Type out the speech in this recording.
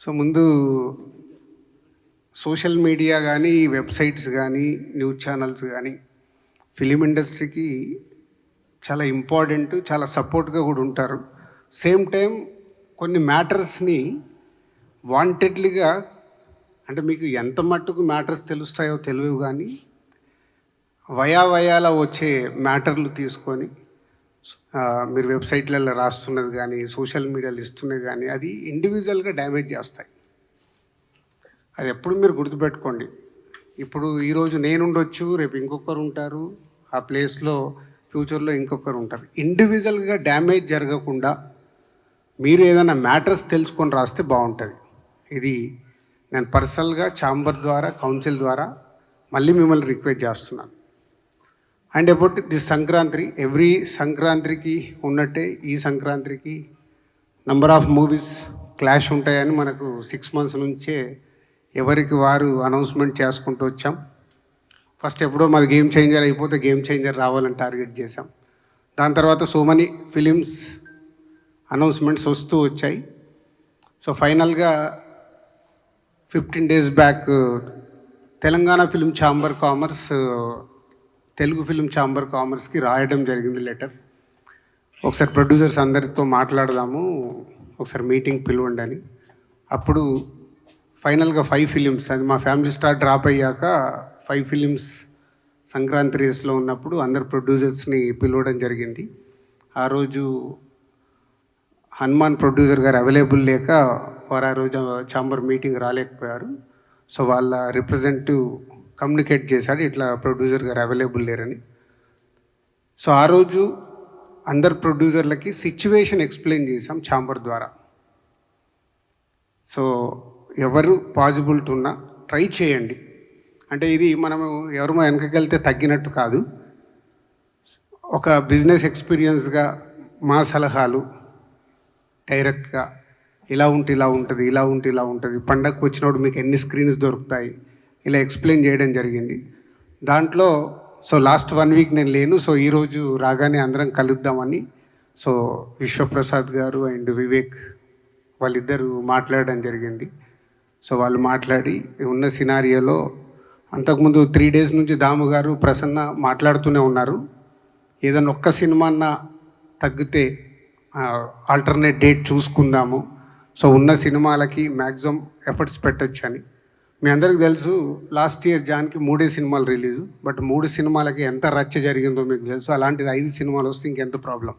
So ముందు social media కానీ, websites కానీ, న్యూస్ ఛానల్స్ కానీ ఫిలిం ఇండస్ట్రీకి చాలా ఇంపార్టెంట్, చాలా సపోర్ట్గా కూడా ఉంటారు. సేమ్ టైం కొన్ని మ్యాటర్స్ని వాంటెడ్లీగా, అంటే మీకు ఎంత మట్టుకు మ్యాటర్స్ తెలుస్తాయో తెలియవు, కానీ వయాల వచ్చే మ్యాటర్లు తీసుకొని మీరు వెబ్సైట్లలో రాస్తున్నది కానీ, సోషల్ మీడియాలో ఇస్తున్నది కానీ అది ఇండివిజువల్గా డ్యామేజ్ చేస్తాయి. అది ఎప్పుడు మీరు గుర్తుపెట్టుకోండి. ఇప్పుడు ఈరోజు నేనుండొచ్చు, రేపు ఇంకొకరు ఉంటారు, ఆ ప్లేస్లో ఫ్యూచర్లో ఇంకొకరు ఉంటారు. ఇండివిజువల్గా డ్యామేజ్ జరగకుండా మీరు ఏదైనా మ్యాటర్స్ తెలుసుకొని రాస్తే బాగుంటుంది. ఇది నేను పర్సనల్గా ఛాంబర్ ద్వారా, కౌన్సిల్ ద్వారా మళ్ళీ మిమ్మల్ని రిక్వెస్ట్ చేస్తున్నాను. And about this Sankranti, every సంక్రాంతికి ఉన్నట్టే ఈ సంక్రాంతికి నంబర్ ఆఫ్ మూవీస్ క్లాష్ ఉంటాయని మనకు 6 months నుంచే ఎవరికి వారు అనౌన్స్మెంట్ చేసుకుంటూ వచ్చాం. ఫస్ట్ ఎప్పుడో మాది గేమ్ చేంజర్ అయిపోతే గేమ్ చేంజర్ రావాలని టార్గెట్ చేశాం. దాని తర్వాత సో మెనీ ఫిలిమ్స్ అనౌన్స్మెంట్స్ వస్తూ వచ్చాయి. సో ఫైనల్గా 15 days back Telangana film chamber commerce Telugu film chamber కామర్స్కి రాయడం జరిగింది లెటర్. ఒకసారి ప్రొడ్యూసర్స్ అందరితో మాట్లాడదాము, ఒకసారి మీటింగ్ పిలవండి అని. అప్పుడు ఫైనల్గా 5 films, అది మా ఫ్యామిలీ స్టార్ డ్రాప్ అయ్యాక 5 films సంక్రాంతి రేస్లో ఉన్నప్పుడు అందరు ప్రొడ్యూసర్స్ని పిలవడం జరిగింది. ఆ రోజు హనుమాన్ ప్రొడ్యూసర్ గారు అవైలబుల్ లేక వారు ఆ రోజు ఛాంబర్ మీటింగ్ రాలేకపోయారు. సో వాళ్ళ రిప్రజెంటేటివ్ కమ్యూనికేట్ చేశాడు, ఇట్లా ప్రొడ్యూసర్ గారు అవైలబుల్ లేరని. సో ఆ రోజు అందరు ప్రొడ్యూసర్లకి సిచ్యువేషన్ ఎక్స్ప్లెయిన్ చేసాం ఛాంబర్ ద్వారా. సో ఎవరు పాజిబిలిటీ ఉన్నా ట్రై చేయండి. అంటే ఇది మనము ఎవరు వెనకకెళ్తే తగ్గినట్టు కాదు. ఒక బిజినెస్ ఎక్స్పీరియన్స్గా మా సలహాలు డైరెక్ట్గా ఇలా ఉంటే ఇలా ఉంటుంది, ఇలా ఉంటే ఇలా ఉంటుంది, పండగకు వచ్చినప్పుడు మీకు ఎన్ని స్క్రీన్స్ దొరుకుతాయి, ఇలా ఎక్స్ప్లెయిన్ చేయడం జరిగింది. దాంట్లో సో లాస్ట్ 1 week నేను లేను. సో ఈరోజు రాగానే అందరం కలుద్దామని సో విశ్వప్రసాద్ గారు అండ్ వివేక్ వాళ్ళిద్దరూ మాట్లాడడం జరిగింది. సో వాళ్ళు మాట్లాడి ఉన్న సినారియోలో అంతకుముందు 3 days నుంచి దాము గారు, ప్రసన్న మాట్లాడుతూనే ఉన్నారు. ఏదైనా ఒక్క సినిమాన్న తగ్గితే ఆల్టర్నేట్ డేట్ చూసుకుందాము, సో ఉన్న సినిమాలకి మ్యాక్సిమం ఎఫర్ట్స్ పెట్టచ్చు అని. మీ అందరికీ తెలుసు లాస్ట్ ఇయర్ జాన్కి 3 సినిమాలు రిలీజు, బట్ 3 సినిమాలకి ఎంత రచ్చ జరిగిందో మీకు తెలుసు. అలాంటిది 5 సినిమాలు వస్తే ఇంకెంత ప్రాబ్లం.